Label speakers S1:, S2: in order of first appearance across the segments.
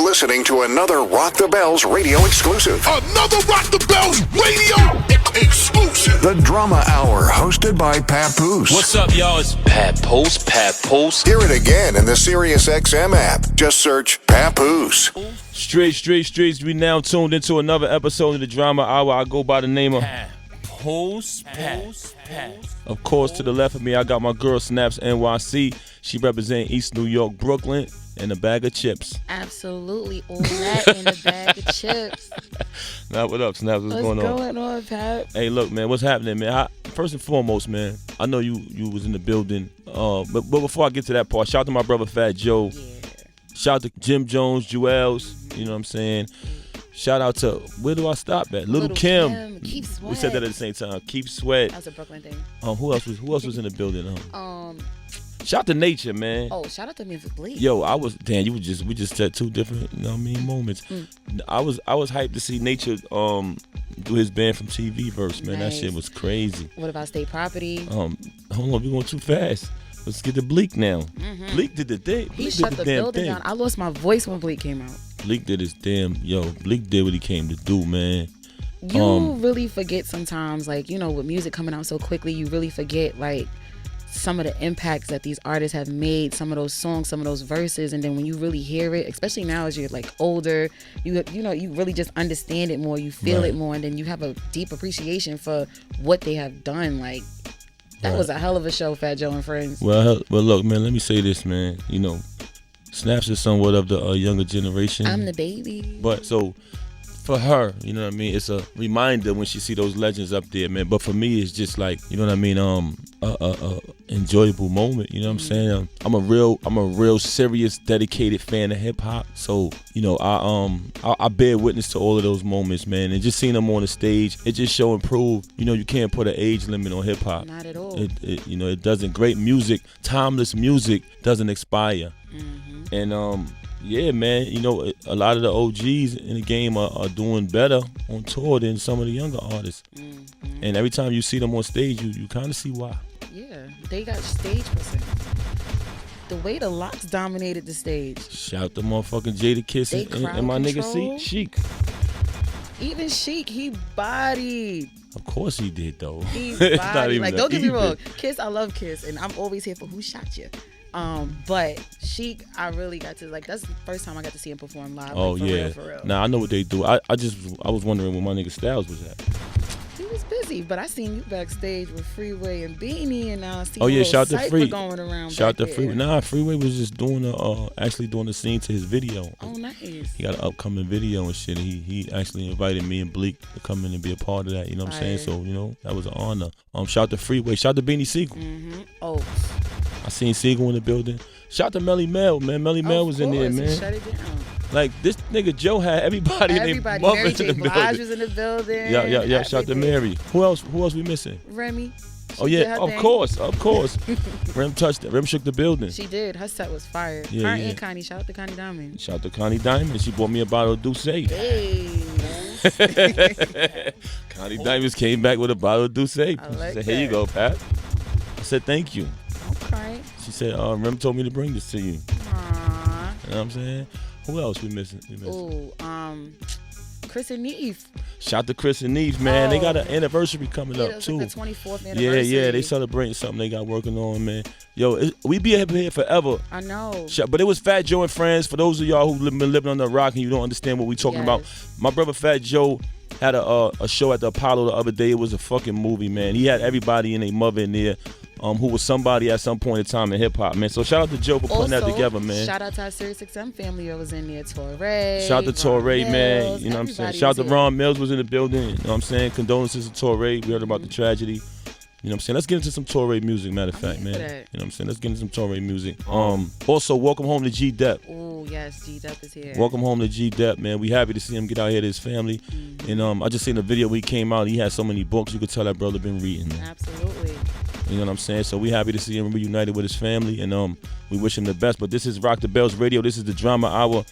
S1: listening to another Rock the Bells radio exclusive.
S2: Another Rock the Bells radio exclusive.
S1: The Drama Hour, hosted by Papoose.
S3: What's up, y'all? It's Papoose.
S1: Hear it again in the Sirius XM app. Just search Papoose.
S3: Streets. We now tuned into another episode of the Drama Hour. I go by the name of Papoose. Of course, to the left of me, I got my girl SnapsNYC. She represents East New York, Brooklyn, and a bag of chips.
S4: Absolutely, all that in a bag of chips.
S3: Now, what up, Snaps? What's going
S4: on, Pap?
S3: Hey, look, man, what's happening, man? First and foremost, man, I know you was in the building, but before I get to that part, shout out to my brother Fat Joe.
S4: Yeah.
S3: Shout out to Jim Jones, Jewels, you know what I'm saying? Shout out to, where do I stop at? Little Kim.
S4: Keep Sweat.
S3: We said that at the same time. Keep Sweat.
S4: That was a Brooklyn thing.
S3: Who else was in the building? Shout out to Nature, man.
S4: Oh, shout out to Music Bleak.
S3: Yo, we just said two different, moments. I was hyped to see Nature do his band from TV verse, man.
S4: Nice.
S3: That shit was crazy.
S4: What about State Property?
S3: Hold on, we going too fast. Let's get to Bleak now. Bleak did the thing.
S4: He shut the building down. I lost my voice when Bleak came out.
S3: Bleak did his Bleak did what he came to do, man.
S4: You really forget sometimes, like, with music coming out so quickly, you really forget, like, some of the impacts that these artists have made, some of those songs, some of those verses, and then when you really hear it, especially now as you're like older, you really just understand it more, you feel it more, and then you have a deep appreciation for what they have done. Like, that was a hell of a show, Fat Joe and Friends.
S3: Well, look, man, let me say this, man. Snaps is somewhat of the younger generation.
S4: I'm the baby.
S3: But so for her, you know what I mean, it's a reminder when she see those legends up there, man. But for me, it's just like, you know what I mean, enjoyable moment. You know what I'm saying? I'm a real serious, dedicated fan of hip hop. So I bear witness to all of those moments, man. And just seeing them on the stage, it just show and prove. You can't put an age limit on hip hop.
S4: Not at all.
S3: It doesn't. Great music, timeless music doesn't expire. And yeah, man, a lot of the OGs in the game are doing better on tour than some of the younger artists. And every time you see them on stage, you kind of see why.
S4: Yeah, they got stage presence. The way the Locks dominated the stage.
S3: Shout the motherfucking Jadakiss and my nigga Sheik.
S4: Even Sheik, he bodied.
S3: Of course he did, though.
S4: He bodied. Like, don't get me wrong. Kiss, I love Kiss, and I'm always here for Who Shot You. But Sheik, I really got to, like, that's the first time I got to see him perform live.
S3: Oh,
S4: like,
S3: yeah.
S4: For real.
S3: Nah, I know what they do. I was wondering where my nigga Styles was at.
S4: He was busy, but I seen you backstage with Freeway and Beanie, and now I see
S3: shout to Free
S4: going around.
S3: Shout to Freeway. Nah, Freeway was just doing actually doing the scene to his video.
S4: Oh, nice.
S3: He got an upcoming video and shit. And he actually invited me and Bleak to come in and be a part of that. You know what I'm saying? So that was an honor. Shout to Freeway. Shout to Beanie Siegel.
S4: Oh.
S3: I seen Siegel in the building. Shout to Melly Mel, man. Melly Mel was in there, man.
S4: Shut it down.
S3: Like, this nigga Joe had everybody in their mother
S4: Mary
S3: in the
S4: J. Blige
S3: building.
S4: was in the building.
S3: Yeah. Shout to Mary. Who else we missing?
S4: Remy.
S3: Oh yeah, of course. Rem touched it. Rem shook the building.
S4: She did. Her set was fire.
S3: Yeah,
S4: Her and Connie. Shout out to Connie Diamond.
S3: Shout out to Connie Diamond. She bought me a bottle of Douce.
S4: Hey.
S3: Connie Diamond came back with a bottle of Douce. She said, "Here you go, Pat." I said, "Thank you."
S4: Okay.
S3: She said, Rem told me to bring this to you.
S4: Aww.
S3: You know what I'm saying? Who else we missing?
S4: Chris and Neve.
S3: Shout to Chris and Neve, man. They got an anniversary coming up, too.
S4: Like the 24th anniversary.
S3: Yeah, they celebrating something they got working on, man. Yo, we be here forever.
S4: I know.
S3: But it was Fat Joe and Friends. For those of y'all who've been living under a rock and you don't understand what we talking about, my brother Fat Joe had a show at the Apollo the other day. It was a fucking movie, man. He had everybody and their mother in there. Who was somebody at some point in time in hip hop, man. So shout out to Joe for putting that together, man.
S4: Shout out to our Sirius XM family that was in there. Torrey.
S3: Shout out to Torrey, man.
S4: Mills,
S3: you know what I'm saying? Shout out to Ron Mills was in the building. You know what I'm saying? Condolences to Torrey. We heard about the tragedy. You know what I'm saying? Let's get into some Torrey music, matter of fact, man. You know what I'm saying? Let's get into some Torrey music. Also, welcome home to G-Dep.
S4: Oh, yes, G-Dep is here.
S3: Welcome home to G-Dep, man. We happy to see him get out here to his family. And I just seen the video when he came out. He had so many books. You could tell that brother been reading, man.
S4: Absolutely.
S3: You know what I'm saying? So we happy to see him reunited with his family, and we wish him the best. But this is Rock the Bells Radio. This is the Drama Hour.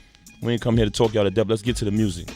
S3: We ain't come here to talk y'all to death. Let's get to the music.